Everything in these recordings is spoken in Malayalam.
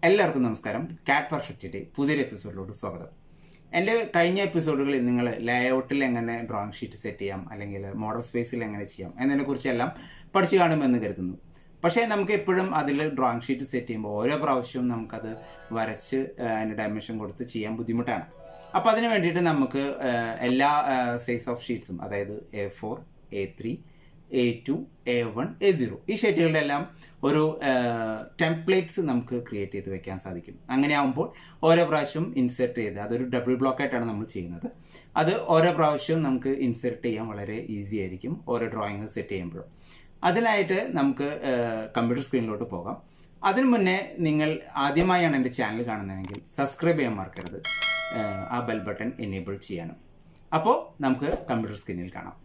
എല്ലാവർക്കും നമസ്കാരം. കാറ്റ് പെർഫെക്റ്റിൻ്റെ പുതിയൊരു എപ്പിസോഡിലോട്ട് സ്വാഗതം. എൻ്റെ കഴിഞ്ഞ എപ്പിസോഡുകളിൽ നിങ്ങൾ ലേഔട്ടിൽ എങ്ങനെ ഡ്രോയിങ് ഷീറ്റ് സെറ്റ് ചെയ്യാം, അല്ലെങ്കിൽ മോഡൽ സ്പേസിൽ എങ്ങനെ ചെയ്യാം എന്നതിനെക്കുറിച്ചെല്ലാം പഠിച്ചു കാണുമെന്ന് കരുതുന്നു. പക്ഷേ നമുക്ക് എപ്പോഴും അതിൽ ഡ്രോയിങ് ഷീറ്റ് സെറ്റ് ചെയ്യുമ്പോൾ ഓരോ പ്രാവശ്യവും നമുക്കത് വരച്ച് അതിൻ്റെ ഡയമെൻഷൻ കൊടുത്ത് ചെയ്യാൻ ബുദ്ധിമുട്ടാണ്. അപ്പോൾ അതിന് വേണ്ടിയിട്ട് നമുക്ക് എല്ലാ സൈസ് ഓഫ് ഷീറ്റ്സും, അതായത് A4, A3, A2, A1, A0 ഈ ഷീറ്റുകളുടെ എല്ലാം ഒരു ടെംപ്ലേറ്റ്സ് നമുക്ക് ക്രിയേറ്റ് ചെയ്ത് വെക്കാൻ സാധിക്കും. അങ്ങനെ ആകുമ്പോൾ ഓരോ പ്രാവശ്യം ഇൻസെർട്ട് ചെയ്ത്, അതൊരു ഡബിൾ ബ്ലോക്കായിട്ടാണ് നമ്മൾ ചെയ്യുന്നത്. അത് ഓരോ പ്രാവശ്യവും നമുക്ക് ഇൻസെർട്ട് ചെയ്യാൻ വളരെ ഈസി ആയിരിക്കും ഓരോ ഡ്രോയിങ് സെറ്റ് ചെയ്യുമ്പോഴും. അതിനായിട്ട് നമുക്ക് കമ്പ്യൂട്ടർ സ്ക്രീനിലോട്ട് പോകാം. അതിനു മുന്നേ നിങ്ങൾ ആദ്യമായാണ് എൻ്റെ ചാനൽ കാണുന്നതെങ്കിൽ സബ്സ്ക്രൈബ് ചെയ്യാൻ മറക്കരുത്, ആ ബെൽ ബട്ടൺ എനേബിൾ ചെയ്യാനും. അപ്പോൾ നമുക്ക് കമ്പ്യൂട്ടർ സ്ക്രീനിൽ കാണാം.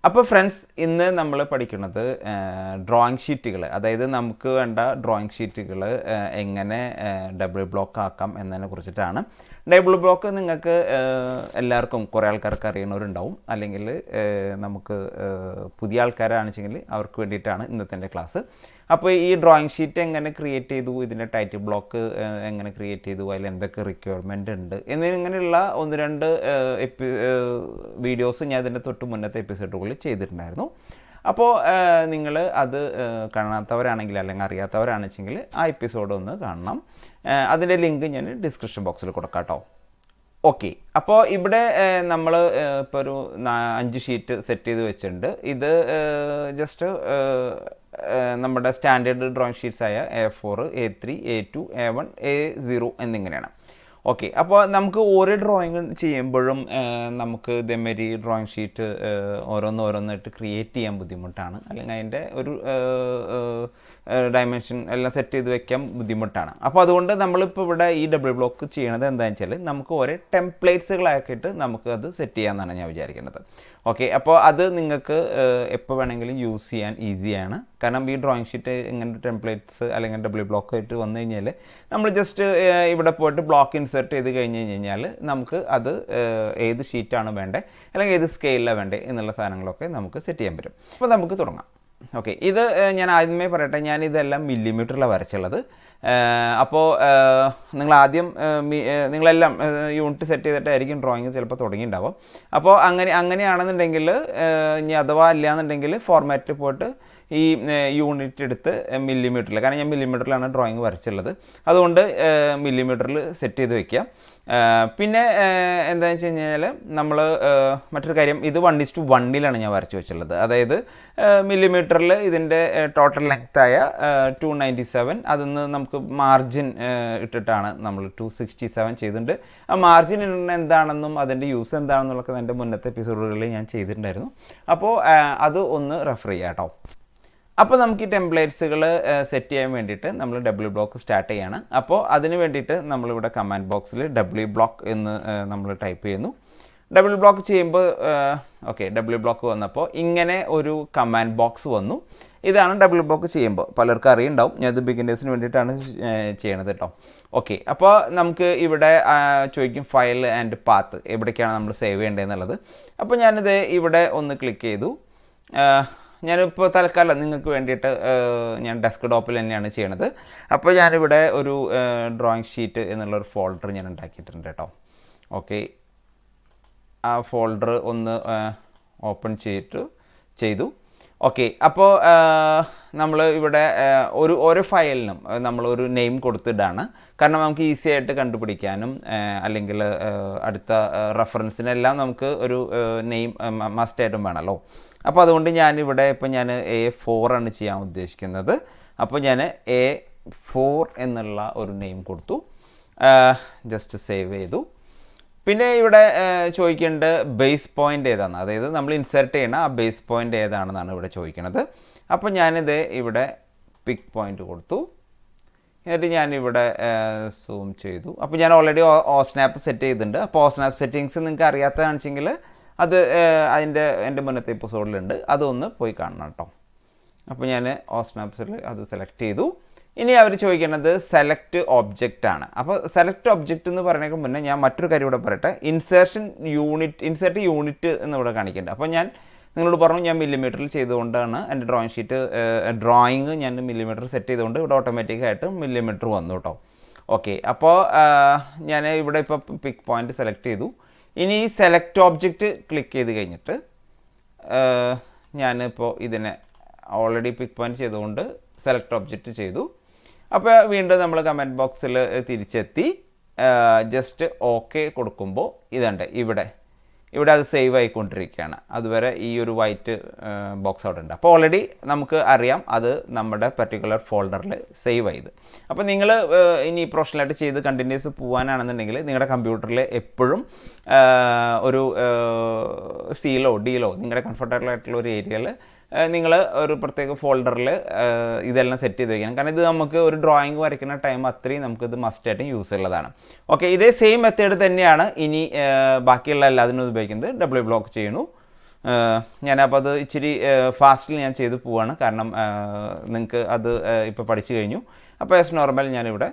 അപ്പോൾ ഫ്രണ്ട്സ്, ഇന്ന് നമ്മൾ പഠിക്കുന്നത് ഡ്രോയിങ് ഷീറ്റുകൾ, അതായത് നമുക്ക് വേണ്ട ഡ്രോയിങ് ഷീറ്റുകൾ എങ്ങനെ ഡബിൾ ബ്ലോക്ക് ആക്കാം എന്നതിനെ കുറിച്ചിട്ടാണ്. ഡബിൾ ബ്ലോക്ക് നിങ്ങൾക്ക് എല്ലാവർക്കും കുറേ ആൾക്കാർക്ക് അറിയുന്നവരുണ്ടാവും, അല്ലെങ്കിൽ നമുക്ക് പുതിയ ആൾക്കാരാണെച്ചെങ്കിൽ അവർക്ക് വേണ്ടിയിട്ടാണ് ഇന്നത്തെ എൻ്റെ ക്ലാസ്. അപ്പോൾ ഈ ഡ്രോയിങ് ഷീറ്റ് എങ്ങനെ ക്രിയേറ്റ് ചെയ്തു, ഇതിൻ്റെ ടൈറ്റിൽ ബ്ലോക്ക് എങ്ങനെ ക്രിയേറ്റ് ചെയ്തു, അതിൽ എന്തൊക്കെ റിക്വയർമെൻ്റ് ഉണ്ട് എന്നിങ്ങനെയുള്ള ഒന്ന് രണ്ട് വീഡിയോസ് ഞാൻ ഇതിൻ്റെ തൊട്ട് മുന്നത്തെ എപ്പിസോഡുകളിൽ ചെയ്തിട്ടുണ്ടായിരുന്നു. അപ്പോൾ നിങ്ങൾ അത് കാണാത്തവരാണെങ്കിൽ അല്ലെങ്കിൽ അറിയാത്തവരാണെച്ചെങ്കിൽ ആ എപ്പിസോഡ് ഒന്ന് കാണണം. അതിൻ്റെ ലിങ്ക് ഞാൻ ഡിസ്ക്രിപ്ഷൻ ബോക്സിൽ കൊടുക്കാം കേട്ടോ. ഓക്കെ, അപ്പോൾ ഇവിടെ നമ്മൾ ഇപ്പോൾ ഒരു 5 ഷീറ്റ് സെറ്റ് ചെയ്ത് വെച്ചിട്ടുണ്ട്. ഇത് ജസ്റ്റ് നമ്മുടെ സ്റ്റാൻഡേർഡ് ഡ്രോയിങ് ഷീറ്റ്സ് ആയ A4, A3, A2, A1, A0 എന്നിങ്ങനെയാണ്. ഓക്കെ, അപ്പോൾ നമുക്ക് ഓരോ ഡ്രോയിങ് ചെയ്യുമ്പോഴും നമുക്ക് ഇതേമാതിരി ഡ്രോയിങ് ഷീറ്റ് ഓരോന്നായിട്ട് ക്രിയേറ്റ് ചെയ്യാൻ ബുദ്ധിമുട്ടാണ്, അല്ലെങ്കിൽ അതിൻ്റെ ഒരു ഡയമെൻഷൻ എല്ലാം സെറ്റ് ചെയ്ത് വെക്കാൻ ബുദ്ധിമുട്ടാണ്. അപ്പോൾ അതുകൊണ്ട് നമ്മളിപ്പോൾ ഇവിടെ ഈ ഡബിൾ ബ്ലോക്ക് ചെയ്യണത് എന്താണെന്ന് വെച്ചാൽ നമുക്ക് ഓരോ ടെംപ്ലേറ്റ്സുകളാക്കിയിട്ട് നമുക്ക് അത് സെറ്റ് ചെയ്യാമെന്നാണ് ഞാൻ വിചാരിക്കുന്നത്. ഓക്കെ, അപ്പോൾ അത് നിങ്ങൾക്ക് എപ്പോൾ വേണമെങ്കിലും യൂസ് ചെയ്യാൻ ഈസിയാണ്. കാരണം ഈ ഡ്രോയിങ് ഷീറ്റ് ഇങ്ങനെ ടെംപ്ലേറ്റ്സ് അല്ലെങ്കിൽ ഡബിൾ ബ്ലോക്ക് ആയിട്ട് വന്നു കഴിഞ്ഞാൽ നമ്മൾ ജസ്റ്റ് ഇവിടെ പോയിട്ട് ബ്ലോക്ക് ഇൻസെർട്ട് ചെയ്ത് കഴിഞ്ഞ് കഴിഞ്ഞാൽ നമുക്ക് അത് ഏത് ഷീറ്റാണ് വേണ്ടത് അല്ലെങ്കിൽ ഏത് സ്കെയിലാണ് വേണ്ടത് എന്നുള്ള സാധനങ്ങളൊക്കെ നമുക്ക് സെറ്റ് ചെയ്യാൻ പറ്റും. അപ്പോൾ നമുക്ക് തുടങ്ങാം. ഓക്കെ, ഇത് ഞാൻ ആദ്യമേ പറയട്ടെ, ഞാനിതെല്ലാം മില്ലിമീറ്ററിലാണ് വരച്ചുള്ളത്. അപ്പോൾ നിങ്ങളെല്ലാം യൂണിറ്റ് സെറ്റ് ചെയ്തിട്ടായിരിക്കും ഡ്രോയിങ് ചിലപ്പോൾ തുടങ്ങിയിട്ടുണ്ടാവും. അപ്പോൾ അങ്ങനെയാണെന്നുണ്ടെങ്കിൽ ഇനി അഥവാ അല്ലയെന്നുണ്ടെങ്കിൽ ഫോർമാറ്റിൽ പോയിട്ട് ഈ യൂണിറ്റ് എടുത്ത് മില്ലിമീറ്ററിൽ, കാരണം ഞാൻ മില്ലിമീറ്ററിലാണ് ഡ്രോയിങ് വരച്ചുള്ളത്, അതുകൊണ്ട് മില്ലിമീറ്ററിൽ സെറ്റ് ചെയ്ത് വയ്ക്കുക. പിന്നെ എന്താണെന്ന് വെച്ച് കഴിഞ്ഞാൽ നമ്മൾ മറ്റൊരു കാര്യം, ഇത് 1:1 ഞാൻ വരച്ച് വെച്ചുള്ളത്. അതായത് മില്ലിമീറ്ററിൽ ഇതിൻ്റെ ടോട്ടൽ ലെങ്ത്തായ 297, അതിന്ന് നമുക്ക് മാർജിൻ ഇട്ടിട്ടാണ് നമ്മൾ 267 ചെയ്തിട്ടുണ്ട്. ആ മാർജിൻ എന്താണെന്നും അതിൻ്റെ യൂസ് എന്താണെന്നുള്ളതൊക്കെ എൻ്റെ മുന്നത്തെ എപ്പിസോഡുകളിൽ ഞാൻ ചെയ്തിട്ടുണ്ടായിരുന്നു. അപ്പോൾ അത് ഒന്ന് റെഫർ ചെയ്യാം കേട്ടോ. അപ്പോൾ നമുക്ക് ഈ ടെംപ്ലേറ്റ്സുകൾ സെറ്റ് ചെയ്യാൻ വേണ്ടിയിട്ട് നമ്മൾ ഡബിൾ ബ്ലോക്ക് സ്റ്റാർട്ട് ചെയ്യാണ്. അപ്പോൾ അതിന് വേണ്ടിയിട്ട് നമ്മളിവിടെ കമാൻഡ് ബോക്സിൽ ഡബിൾ ബ്ലോക്ക് എന്ന് നമ്മൾ ടൈപ്പ് ചെയ്യുന്നു. ഡബിൾ ബ്ലോക്ക് ചെയ്യുമ്പോൾ ഓക്കെ, ഡബിൾ ബ്ലോക്ക് വന്നപ്പോൾ ഇങ്ങനെ ഒരു കമാൻഡ് ബോക്സ് വന്നു. ഇതാണ് ഡബിൾ ബ്ലോക്ക് ചെയ്യുമ്പോൾ, പലർക്കും അറിയുണ്ടാവും. ഞാനത് ബിഗിനേഴ്സിന് വേണ്ടിയിട്ടാണ് ചെയ്യണത് കേട്ടോ. ഓക്കെ, അപ്പോൾ നമുക്ക് ഇവിടെ ചോദിക്കും ഫയൽ ആൻഡ് പാത്ത്, എവിടേക്കാണ് നമ്മൾ സേവ് ചെയ്യേണ്ടതെന്നുള്ളത്. അപ്പോൾ ഞാനിത് ഇവിടെ ഒന്ന് ക്ലിക്ക് ചെയ്തു. ഞാനിപ്പോൾ തൽക്കാലം നിങ്ങൾക്ക് വേണ്ടിയിട്ട് ഞാൻ ഡെസ്ക് ടോപ്പിൽ തന്നെയാണ് ചെയ്യണത്. അപ്പോൾ ഞാനിവിടെ ഒരു ഡ്രോയിങ് ഷീറ്റ് എന്നുള്ളൊരു ഫോൾഡർ ഞാൻ ഉണ്ടാക്കിയിട്ടുണ്ട് കേട്ടോ. ഓക്കെ, ആ ഫോൾഡർ ഒന്ന് ഓപ്പൺ ചെയ്തു. ഓക്കെ, അപ്പോൾ നമ്മൾ ഇവിടെ ഓരോ ഫയലിനും നമ്മളൊരു നെയിം കൊടുത്തിട്ടാണ്. കാരണം നമുക്ക് ഈസി ആയിട്ട് കണ്ടുപിടിക്കാനും അല്ലെങ്കിൽ അടുത്ത റെഫറൻസിനെല്ലാം നമുക്ക് ഒരു നെയിം മസ്റ്റായിട്ടും വേണമല്ലോ. അപ്പോൾ അതുകൊണ്ട് ഞാനിവിടെ ഞാൻ A4 ആണ് ചെയ്യാൻ ഉദ്ദേശിക്കുന്നത്. അപ്പോൾ ഞാൻ A4 എന്നുള്ള ഒരു നെയിം കൊടുത്തു, ജസ്റ്റ് സേവ് ചെയ്തു. പിന്നെ ഇവിടെ ചോദിക്കേണ്ട ബേസ് പോയിൻ്റ് ഏതാണ്, അതായത് നമ്മൾ ഇൻസെർട്ട് ചെയ്യണ ആ ബേസ് പോയിൻ്റ് ഏതാണെന്നാണ് ഇവിടെ ചോദിക്കുന്നത്. അപ്പോൾ ഞാനിത് ഇവിടെ പിക്ക് പോയിൻ്റ് കൊടുത്തു. എന്നിട്ട് ഞാനിവിടെ സൂം ചെയ്തു. അപ്പോൾ ഞാൻ ഓൾറെഡി ഓസ്നാപ്പ് സെറ്റ് ചെയ്തിട്ടുണ്ട്. അപ്പോൾ ഓസ്നാപ്പ് സെറ്റിങ്സ് നിങ്ങൾക്ക് അറിയാത്തതാണെന്ന് വെച്ചെങ്കിൽ അത് എൻ്റെ മുന്നത്തെ എപ്പിസോഡിലുണ്ട്, അതൊന്ന് പോയി കാണണം കേട്ടോ. അപ്പോൾ ഞാൻ ഓസ്നാപ്സിൽ അത് സെലക്ട് ചെയ്തു. ഇനി അവർ ചോദിക്കുന്നത് സെലക്ട് ഒബ്ജക്റ്റ് ആണ്. അപ്പോൾ സെലക്ട് ഒബ്ജക്റ്റ് എന്ന് പറയുന്നതിന് മുന്നേ ഞാൻ മറ്റൊരു കാര്യം ഇവിടെ പറയട്ടെ. ഇൻസേർട്ട് യൂണിറ്റ് എന്നിവിടെ കാണിക്കുന്നുണ്ട്. അപ്പോൾ ഞാൻ നിങ്ങളോട് പറഞ്ഞു ഞാൻ മില്ലിമീറ്ററിൽ ചെയ്തുകൊണ്ടാണ് എൻ്റെ ഡ്രോയിങ് ഞാൻ മില്ലിമീറ്റർ സെറ്റ് ചെയ്തുകൊണ്ട് ഇവിടെ ഓട്ടോമാറ്റിക്കായിട്ട് മില്ലിമീറ്റർ വന്നു കേട്ടോ. ഓക്കെ, അപ്പോൾ ഞാൻ ഇവിടെ ഇപ്പോൾ പിക്ക് പോയിൻ്റ് സെലക്ട് ചെയ്തു. ഇനി ഈ സെലക്ട് ഒബ്ജക്റ്റ് ക്ലിക്ക് ചെയ്ത് കഴിഞ്ഞിട്ട് ഞാനിപ്പോൾ ഇതിനെ ഓൾറെഡി പിക്ക് പോയിൻ്റ് ചെയ്തുകൊണ്ട് സെലക്ട് ഒബ്ജക്റ്റ് ചെയ്തു. അപ്പോൾ വീണ്ടും നമ്മൾ കമൻറ്റ് ബോക്സിൽ തിരിച്ചെത്തി ജസ്റ്റ് ഓക്കെ കൊടുക്കുമ്പോൾ ഇതുണ്ട് ഇവിടെ അത് സേവ് ആയിക്കൊണ്ടിരിക്കുകയാണ്. അതുവരെ ഈ ഒരു വൈറ്റ് ബോക്സ് അവിടെ ഉണ്ട്. അപ്പോൾ ഓൾറെഡി നമുക്ക് അറിയാം അത് നമ്മുടെ പെർട്ടിക്കുലർ ഫോൾഡറിൽ സേവ് ആയത്. അപ്പോൾ നിങ്ങൾ ഇനി പ്രൊഫഷണലായിട്ട് ചെയ്ത് കണ്ടിന്യൂസ് പോകാനാണെന്നുണ്ടെങ്കിൽ നിങ്ങളുടെ കമ്പ്യൂട്ടറിൽ എപ്പോഴും ഒരു സിയിലോ ഡിയിലോ നിങ്ങളുടെ കംഫർട്ടബിൾ ആയിട്ടുള്ള ഒരു ഏരിയയിൽ നിങ്ങൾ ഒരു പ്രത്യേക ഫോൾഡറിൽ ഇതെല്ലാം സെറ്റ് ചെയ്ത് വയ്ക്കണം. കാരണം ഇത് നമുക്ക് ഒരു ഡ്രോയിങ് വരയ്ക്കുന്ന ടൈം അത്രയും നമുക്കിത് മസ്റ്റായിട്ടും യൂസ് ഉള്ളതാണ്. ഓക്കെ, ഇതേ സെയിം മെത്തേഡ് തന്നെയാണ് ഇനി ബാക്കിയുള്ള എല്ലാത്തിനും ഉപയോഗിക്കുന്നത്. ഡബ്ല്യു ബ്ലോക്ക് ചെയ്യണു. ഞാനപ്പോൾ അത് ഇച്ചിരി ഫാസ്റ്റിൽ ഞാൻ ചെയ്ത് പോവാണ്, കാരണം നിങ്ങൾക്ക് അത് ഇപ്പോൾ പഠിച്ചു കഴിഞ്ഞു. അപ്പോൾ ആസ് നോർമൽ ഞാനിവിടെ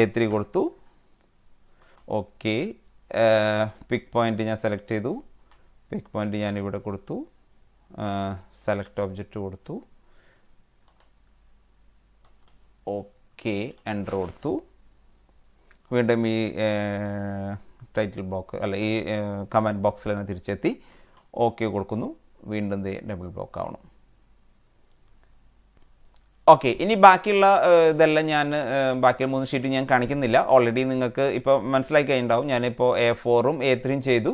A3 കൊടുത്തു. ഓക്കെ, പിക്ക് പോയിൻ്റ് ഞാൻ സെലക്ട് ചെയ്തു. പിക്ക് പോയിൻ്റ് ഞാനിവിടെ കൊടുത്തു. സെലക്ട് ഒബ്ജക്റ്റ് കൊടുത്തു. ഓക്കെ, എൻ്റർ കൊടുത്തു. വീണ്ടും ഈ ടൈറ്റിൽ ബ്ലോക്ക് അല്ല ഈ കമൻറ്റ് ബോക്സിൽ തന്നെ തിരിച്ചെത്തി ഓക്കെ കൊടുക്കുന്നു. വീണ്ടും ഡബിൾ ബ്ലോക്ക് ആവണം. ഓക്കെ, ഇനി ബാക്കിയുള്ള ഇതെല്ലാം ഞാൻ ബാക്കിയുള്ള 3 ഷീറ്റ് ഞാൻ കാണിക്കുന്നില്ല. ഓൾറെഡി നിങ്ങൾക്ക് ഇപ്പോൾ മനസ്സിലാക്കി കഴിഞ്ഞിട്ടുണ്ടാവും. ഞാനിപ്പോൾ A4ഉം A3യും ചെയ്തു.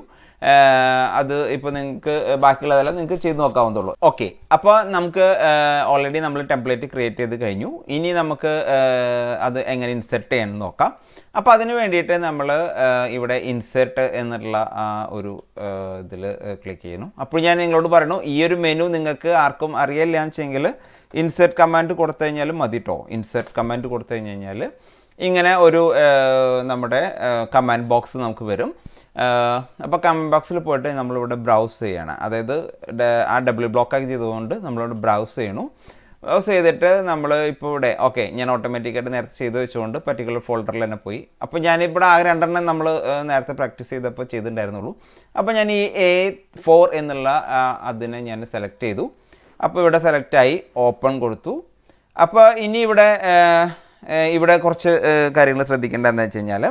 അത് ഇപ്പോൾ നിങ്ങൾക്ക് ബാക്കിയുള്ളതെല്ലാം നിങ്ങൾക്ക് ചെയ്ത് നോക്കാവുന്നതുള്ളൂ. ഓക്കെ, അപ്പോൾ നമുക്ക് ഓൾറെഡി നമ്മൾ ടെംപ്ലേറ്റ് ക്രിയേറ്റ് ചെയ്ത് കഴിഞ്ഞു. ഇനി നമുക്ക് അത് എങ്ങനെ ഇൻസെർട്ട് ചെയ്യണമെന്ന് നോക്കാം. അപ്പോൾ അതിന് വേണ്ടിയിട്ട് നമ്മൾ ഇവിടെ ഇൻസെർട്ട് എന്നുള്ള ഒരു ഇതിൽ ക്ലിക്ക് ചെയ്യുന്നു. അപ്പോൾ ഞാൻ നിങ്ങളോട് പറയുന്നു ഈ ഒരു മെനു നിങ്ങൾക്ക് ആർക്കും അറിയില്ല എന്ന് വെച്ചെങ്കിൽ ഇൻസെർട്ട് കമാൻഡ് കൊടുത്തു കഴിഞ്ഞാലും മതി കേട്ടോ. ഇൻസെർട്ട് കമാൻഡ് കൊടുത്തു കഴിഞ്ഞാൽ ഇങ്ങനെ ഒരു നമ്മുടെ കമാൻഡ് ബോക്സ് നമുക്ക് വരും. അപ്പോൾ കമൻറ്റ് ബോക്സിൽ പോയിട്ട് നമ്മളിവിടെ ബ്രൗസ് ചെയ്യണം. അതായത് ആ ഡബ്ല്യു ബ്ലോക്കാക്കി ചെയ്തുകൊണ്ട് നമ്മളിവിടെ ബ്രൗസ് ചെയ്യണു. ബ്രൗസ് ചെയ്തിട്ട് നമ്മൾ ഇപ്പോൾ ഇവിടെ ഓക്കെ ഞാൻ ഓട്ടോമാറ്റിക്കായിട്ട് നേരത്തെ ചെയ്ത് വെച്ചുകൊണ്ട് പർട്ടിക്കുലർ ഫോൾഡറിൽ തന്നെ പോയി. അപ്പോൾ ഞാനിവിടെ ആകെ 2 നമ്മൾ നേരത്തെ പ്രാക്ടീസ് ചെയ്തപ്പോൾ ചെയ്തിട്ടുണ്ടായിരുന്നുള്ളൂ. അപ്പോൾ ഞാൻ ഈ A4 എന്നുള്ള അതിനെ ഞാൻ സെലക്ട് ചെയ്തു. അപ്പോൾ ഇവിടെ സെലക്റ്റായി ഓപ്പൺ കൊടുത്തു. അപ്പോൾ ഇനി ഇവിടെ കുറച്ച് കാര്യങ്ങൾ ശ്രദ്ധിക്കേണ്ടതെന്ന് വെച്ച് കഴിഞ്ഞാൽ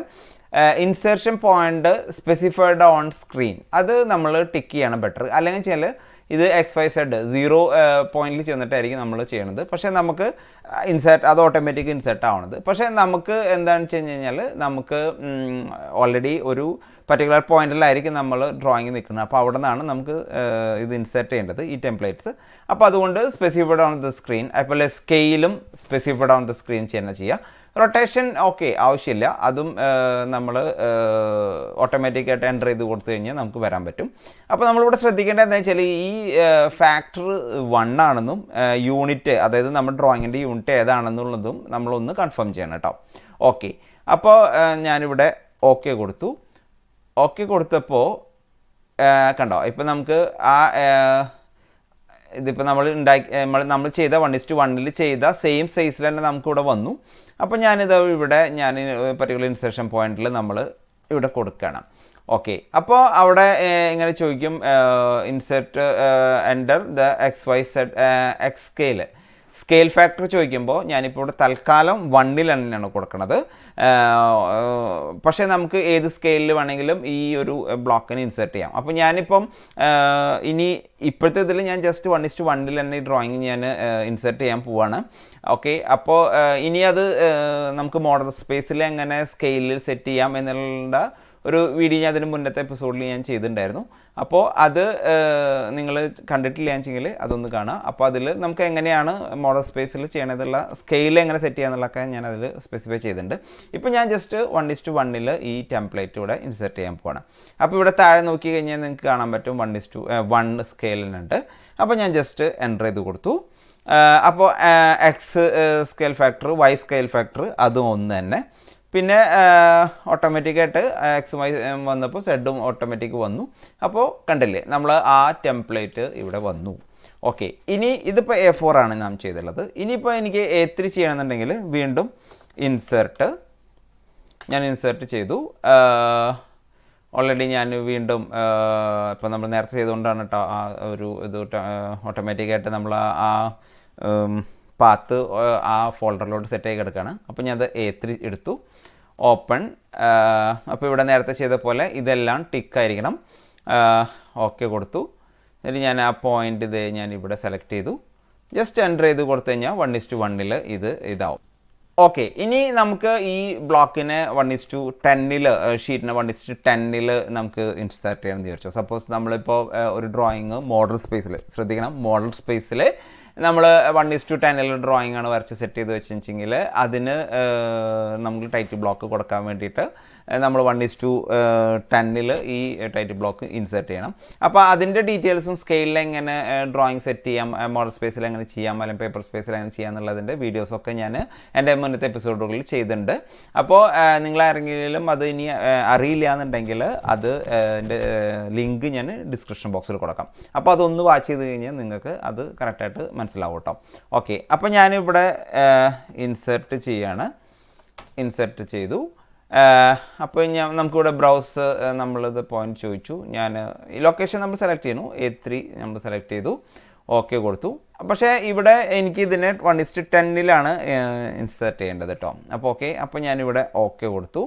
insertion point specified on screen അത് നമ്മൾ ടിക്ക് ചെയ്യണം ബെറ്റർ. അല്ലെങ്കിൽ വെച്ചാൽ ഇത് XYZ 0 പോയിന്റിൽ ചെന്നിട്ടായിരിക്കും നമ്മൾ ചെയ്യണത്. പക്ഷേ നമുക്ക് അത് ഓട്ടോമാറ്റിക് ഇൻസെർട്ട് ആവണത്. പക്ഷേ നമുക്ക് എന്താണെന്ന് വെച്ച് കഴിഞ്ഞാൽ നമുക്ക് ഓൾറെഡി ഒരു പർട്ടിക്കുലർ പോയിന്റിലായിരിക്കും നമ്മൾ ഡ്രോയിങ് നിൽക്കുന്നത്. അപ്പോൾ അവിടെ നിന്നാണ് നമുക്ക് ഇത് ഇൻസെർട്ട് ചെയ്യേണ്ടത് ഈ ടെംപ്ലേറ്റ്സ്. അപ്പോൾ അതുകൊണ്ട് സ്പെസിഫൈഡ് ഓൺ ദ സ്ക്രീൻ, അതുപോലെ സ്കെയിലും സ്പെസിഫൈഡ് ഓൺ ദ സ്ക്രീൻ ചെയ്യുക. റൊട്ടേഷൻ ഓക്കെ ആവശ്യമില്ല, അതും നമ്മൾ ഓട്ടോമാറ്റിക്കായിട്ട് എൻ്റർ ചെയ്ത് കൊടുത്തു കഴിഞ്ഞാൽ നമുക്ക് വരാൻ പറ്റും. അപ്പോൾ നമ്മളിവിടെ ശ്രദ്ധിക്കേണ്ടത് എന്താ വെച്ചാൽ ഈ ഫാക്ടർ 1 ആണെന്നും യൂണിറ്റ് അതായത് നമ്മുടെ ഡ്രോയിങ്ങിൻ്റെ യൂണിറ്റ് ഏതാണെന്നുള്ളതും നമ്മളൊന്ന് കൺഫേം ചെയ്യണം കേട്ടോ. ഓക്കെ, അപ്പോൾ ഞാനിവിടെ ഓക്കെ കൊടുത്തു. ഓക്കെ കൊടുത്തപ്പോൾ കണ്ടോ ഇപ്പോൾ നമുക്ക് ആ ഇതിപ്പോൾ നമ്മൾ ചെയ്ത 1:1 ചെയ്ത സെയിം സൈസിൽ തന്നെ നമുക്കിവിടെ വന്നു. അപ്പോൾ ഞാനിത് ഞാൻ പർട്ടിക്കുലർ ഇൻസെർഷൻ പോയിന്റിൽ നമ്മൾ ഇവിടെ കൊടുക്കണം. ഓക്കെ, അപ്പോൾ അവിടെ ഇങ്ങനെ ചോദിക്കും insert enter the XYZ X scale factor ചോദിക്കുമ്പോൾ ഞാനിപ്പോൾ ഇവിടെ തൽക്കാലം 1 തന്നെയാണ് കൊടുക്കുന്നത്. പക്ഷേ നമുക്ക് ഏത് സ്കെയിലിൽ വേണമെങ്കിലും ഈ ഒരു ബ്ലോക്കിന് ഇൻസെർട്ട് ചെയ്യാം. അപ്പോൾ ഞാനിപ്പം ഇനി ഇപ്പോഴത്തെ ഇതിൽ ഞാൻ ജസ്റ്റ് 1:1 തന്നെ ഈ ഡ്രോയിങ് ഞാൻ ഇൻസെർട്ട് ചെയ്യാൻ പോവാണ്. ഓക്കെ, അപ്പോൾ ഇനി അത് നമുക്ക് മോഡൽ സ്പേസിൽ എങ്ങനെ സ്കെയിലിൽ സെറ്റ് ചെയ്യാം എന്നുള്ള ഒരു വീഡിയോ ഞാൻ അതിന് മുന്നത്തെ എപ്പിസോഡിൽ ഞാൻ ചെയ്തിട്ടുണ്ടായിരുന്നു. അപ്പോൾ അത് നിങ്ങൾ കണ്ടിട്ടില്ല വെച്ചെങ്കിൽ അതൊന്ന് കാണാം. അപ്പോൾ അതിൽ നമുക്ക് എങ്ങനെയാണ് മോഡൽ സ്പേസിൽ ചെയ്യണതുള്ള സ്കെയിൽ എങ്ങനെ സെറ്റ് ചെയ്യാന്നുള്ളതൊക്കെ ഞാൻ അതിൽ സ്പെസിഫൈ ചെയ്തിട്ടുണ്ട്. ഇപ്പോൾ ഞാൻ ജസ്റ്റ് 1:1 ഈ ടെംപ്ലേറ്റ് ഇവിടെ ഇൻസെർട്ട് ചെയ്യാൻ പോവാണ്. അപ്പോൾ ഇവിടെ താഴെ നോക്കി കഴിഞ്ഞാൽ നിങ്ങൾക്ക് കാണാൻ പറ്റും 1:1 സ്കെയിലുണ്ട്. അപ്പോൾ ഞാൻ ജസ്റ്റ് എൻ്റർ ചെയ്ത് കൊടുത്തു. അപ്പോൾ X scale factor, Y scale factor അതും 1 തന്നെ. പിന്നെ ഓട്ടോമാറ്റിക്കായിട്ട് എക്സും വൈ വന്നപ്പോൾ സെഡും ഓട്ടോമാറ്റിക് വന്നു. അപ്പോൾ കണ്ടില്ലേ നമ്മൾ ആ ടെംപ്ലേറ്റ് ഇവിടെ വന്നു. ഓക്കെ, ഇനി ഇതിപ്പോൾ A4 ആണ് നാം ചെയ്തിട്ടുള്ളത്. ഇനിയിപ്പോൾ എനിക്ക് A3 ചെയ്യണമെന്നുണ്ടെങ്കിൽ വീണ്ടും ഇൻസേർട്ട് ഞാൻ ഇൻസേർട്ട് ചെയ്തു. ഓൾറെഡി ഞാൻ വീണ്ടും ഇപ്പോൾ നമ്മൾ നേരത്തെ ചെയ്തുകൊണ്ടാണ് കേട്ടോ ആ ഒരു ഇത് ഓട്ടോമാറ്റിക്കായിട്ട് നമ്മൾ ആ പാത്ത് ആ ഫോൾഡറിലോട്ട് സെറ്റ് ആയി കിടക്കുകയാണ്. അപ്പോൾ ഞാൻ അത് A3 എടുത്തു, ഓപ്പൺ. അപ്പോൾ ഇവിടെ നേരത്തെ ചെയ്ത പോലെ ഇതെല്ലാം ടിക്കായിരിക്കണം. ഓക്കെ കൊടുത്തു. എന്നിട്ട് ഞാൻ ആ പോയിൻ്റ് ഇത് ഞാൻ ഇവിടെ സെലക്ട് ചെയ്തു. ജസ്റ്റ് എൻ്റർ ചെയ്ത് കൊടുത്തു കഴിഞ്ഞാൽ 1:1 ഇതാവും. ഓക്കെ, ഇനി നമുക്ക് ഈ ബ്ലോക്കിനെ 1:10 ഷീറ്റിനെ 1:10 നമുക്ക് ഇൻസേർട്ട് ചെയ്യണമെന്ന് വിചാരിച്ചു. സപ്പോസ് നമ്മളിപ്പോൾ ഒരു ഡ്രോയിങ് മോഡൽ സ്പേസിൽ ശ്രദ്ധിക്കണം, മോഡൽ സ്പേസിൽ നമ്മൾ 1:10 ഡ്രോയിങ് ആണ് വരച്ച് സെറ്റ് ചെയ്ത് വെച്ചെങ്കിൽ അതിന് നമുക്ക് ടൈറ്റിൽ ബ്ലോക്ക് കൊടുക്കാൻ വേണ്ടിയിട്ട് നമ്മൾ 1:10 ഈ ടൈറ്റിൽ ബ്ലോക്ക് ഇൻസേർട്ട് ചെയ്യണം. അപ്പോൾ അതിൻ്റെ ഡീറ്റെയിൽസും സ്കെയിലിൽ എങ്ങനെ ഡ്രോയിങ് സെറ്റ് ചെയ്യാം, മോഡൽ സ്പേസിൽ എങ്ങനെ ചെയ്യാം, അല്ലെങ്കിൽ പേപ്പർ സ്പേസിൽ എങ്ങനെ ചെയ്യാം എന്നുള്ളതിൻ്റെ വീഡിയോസൊക്കെ ഞാൻ എൻ്റെ മുന്നത്തെ എപ്പിസോഡുകളിൽ ചെയ്തിട്ടുണ്ട്. അപ്പോൾ നിങ്ങളാരെങ്കിലും അത് ഇനി അറിയില്ല എന്നുണ്ടെങ്കിൽ അത് എൻ്റെ ലിങ്ക് ഞാൻ ഡിസ്ക്രിപ്ഷൻ ബോക്സിൽ കൊടുക്കാം. അപ്പോൾ അതൊന്ന് വാച്ച് ചെയ്ത് കഴിഞ്ഞാൽ നിങ്ങൾക്ക് അത് കറക്റ്റായിട്ട് മനസ്സിലാവും കേട്ടോ. ഓക്കെ, അപ്പോൾ ഞാനിവിടെ ഇൻസേർട്ട് ചെയ്യാണ്. ഇൻസേർട്ട് ചെയ്തു. അപ്പോൾ നമുക്കിവിടെ ബ്രൗസ് നമ്മളിത് പോയിന്റ് ചോദിച്ചു. ഞാൻ ഈ ലൊക്കേഷൻ നമ്മൾ സെലക്ട് ചെയ്യുന്നു, A3 നമ്മൾ സെലക്ട് ചെയ്തു, ഓക്കെ കൊടുത്തു. പക്ഷേ ഇവിടെ എനിക്ക് ഇതിനെ 1:10 ഇൻസേർട്ട് ചെയ്യേണ്ടത് കേട്ടോ. അപ്പോൾ ഓക്കെ, അപ്പോൾ ഞാനിവിടെ ഓക്കെ കൊടുത്തു.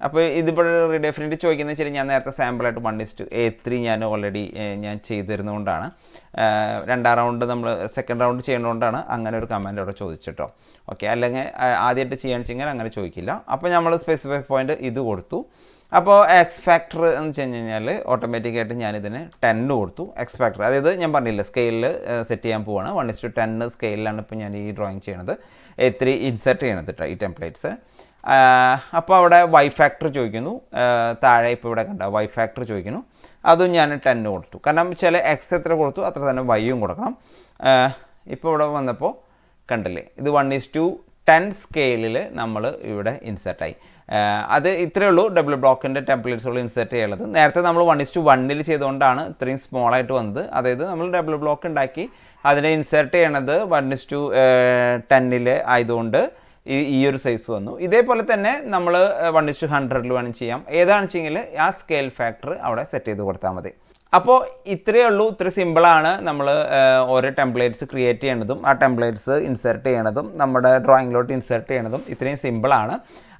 അപ്പോൾ ഇതിപ്പോൾ റീഡെഫിനിറ്റ് ചോദിക്കുന്നത് വെച്ചാൽ ഞാൻ നേരത്തെ സാമ്പിളായിട്ട് 1:A3 ഞാൻ ഓൾറെഡി ഞാൻ ചെയ്തിരുന്നതുകൊണ്ടാണ്. രണ്ടാം റൗണ്ട് നമ്മൾ സെക്കൻഡ് റൗണ്ട് ചെയ്യുന്നതുകൊണ്ടാണ് അങ്ങനെ ഒരു കമൻറ്റ് അവിടെ ചോദിച്ചിട്ടോ. ഓക്കെ, അല്ലെങ്കിൽ ആദ്യമായിട്ട് ചെയ്യാന്ന് വെച്ചെങ്കിൽ അങ്ങനെ ചോദിക്കില്ല. അപ്പോൾ നമ്മൾ സ്പെസിഫൈ പോയിൻ്റ് ഇത് കൊടുത്തു. അപ്പോൾ എക്സ് ഫാക്ടർ എന്ന് വെച്ച് കഴിഞ്ഞാൽ ഓട്ടോമാറ്റിക്കായിട്ട് ഞാനിതിന് 10 കൊടുത്തു. എക്സ് ഫാക്ടർ അതായത് ഞാൻ പറഞ്ഞില്ല സ്കെയിലിൽ സെറ്റ് ചെയ്യാൻ പോവാണ്. 1:10 സ്കെയിലാണ് ഇപ്പോൾ ഞാൻ ഈ ഡ്രോയിങ് ചെയ്യണത്. A3 ഇൻസെർട്ട് ചെയ്യണത് കേട്ടോ ഈ ടെംപ്ലേറ്റ്സ്. അപ്പോൾ അവിടെ വൈ ഫാക്ടർ ചോദിക്കുന്നു. താഴെ ഇപ്പോൾ ഇവിടെ കണ്ട വൈ ഫാക്ടർ ചോദിക്കുന്നു. അതും ഞാൻ 10 കൊടുത്തു. കാരണം ചില എക്സ് എത്ര കൊടുത്തു അത്ര തന്നെ വൈയും കൊടുക്കണം. ഇപ്പോൾ ഇവിടെ വന്നപ്പോൾ കണ്ടില്ലേ ഇത് 1:10 സ്കെയിലിൽ നമ്മൾ ഇവിടെ ഇൻസെർട്ടായി. അത് ഇത്രയേ ഉള്ളൂ ഡബിൾ ബ്ലോക്കിൻ്റെ ടെംപ്ലേറ്റ്സുകൾ ഇൻസെർട്ട് ചെയ്യുന്നത്. നേരത്തെ നമ്മൾ 1:1 ചെയ്തുകൊണ്ടാണ് ഇത്രയും സ്മോളായിട്ട് വന്നത്. അതായത് നമ്മൾ ഡബിൾ ബ്ലോക്ക് ഉണ്ടാക്കി അതിനെ ഇൻസെർട്ട് ചെയ്യണത് 1:10 ആയതുകൊണ്ട് ഈ ഒരു സൈസ് വന്നു. ഇതേപോലെ തന്നെ നമ്മൾ 1:100 വേണം ചെയ്യാം. ഏതാണെന്ന് വെച്ചെങ്കിൽ ആ സ്കെയിൽ ഫാക്ടർ അവിടെ സെറ്റ് ചെയ്ത് കൊടുത്താൽ മതി. അപ്പോൾ ഇത്രയേ ഉള്ളൂ. ഇത്ര സിമ്പിളാണ് നമ്മൾ ഓരോ ടെംപ്ലേറ്റ്സ് ക്രിയേറ്റ് ചെയ്യണതും ആ ടെംപ്ലേറ്റ്സ് ഇൻസെർട്ട് ചെയ്യണതും നമ്മുടെ ഡ്രോയിങ്ങിലോട്ട് ഇൻസെർട്ട് ചെയ്യണതും ഇത്രയും സിമ്പിളാണ്.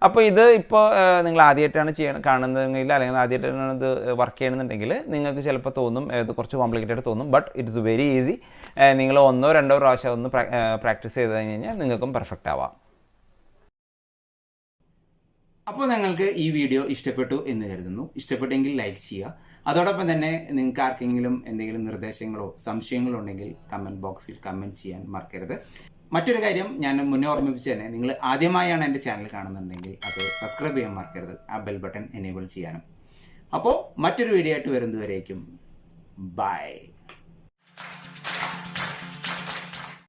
അപ്പോൾ ഇത് ഇപ്പോൾ നിങ്ങൾ ആദ്യമായിട്ടാണ് കാണുന്നതെങ്കിൽ അല്ലെങ്കിൽ ആദ്യമായിട്ടാണ് ഇത് വർക്ക് ചെയ്യണമെന്നുണ്ടെങ്കിൽ നിങ്ങൾക്ക് ചിലപ്പോൾ തോന്നും ഇത് കുറച്ച് കോംപ്ലിക്കേറ്റഡ് തോന്നും. But it's very easy. നിങ്ങൾ 1-2 പ്രാവശ്യം ഒന്ന് പ്രാക്ടീസ് ചെയ്ത് കഴിഞ്ഞാൽ നിങ്ങൾക്കും പെർഫെക്റ്റ് ആവാം. അപ്പോൾ നിങ്ങൾക്ക് ഈ വീഡിയോ ഇഷ്ടപ്പെട്ടു എന്ന് കരുതുന്നു. ഇഷ്ടപ്പെട്ടെങ്കിൽ ലൈക്ക് ചെയ്യുക. അതോടൊപ്പം തന്നെ നിങ്ങൾക്ക് ആർക്കെങ്കിലും എന്തെങ്കിലും നിർദ്ദേശങ്ങളോ സംശയങ്ങളോ ഉണ്ടെങ്കിൽ കമൻറ്റ് ബോക്സിൽ കമൻറ്റ് ചെയ്യാൻ മറക്കരുത്. മറ്റൊരു കാര്യം ഞാൻ മുന്നേ ഓർമ്മിപ്പിച്ച് തന്നെ, നിങ്ങൾ ആദ്യമായാണ് എൻ്റെ ചാനൽ കാണുന്നുണ്ടെങ്കിൽ അത് സബ്സ്ക്രൈബ് ചെയ്യാൻ മറക്കരുത്, ആ ബെൽ ബട്ടൺ എനേബിൾ ചെയ്യാനും. അപ്പോൾ മറ്റൊരു വീഡിയോ ആയിട്ട് വരുന്നതുവരേക്കും ബൈ.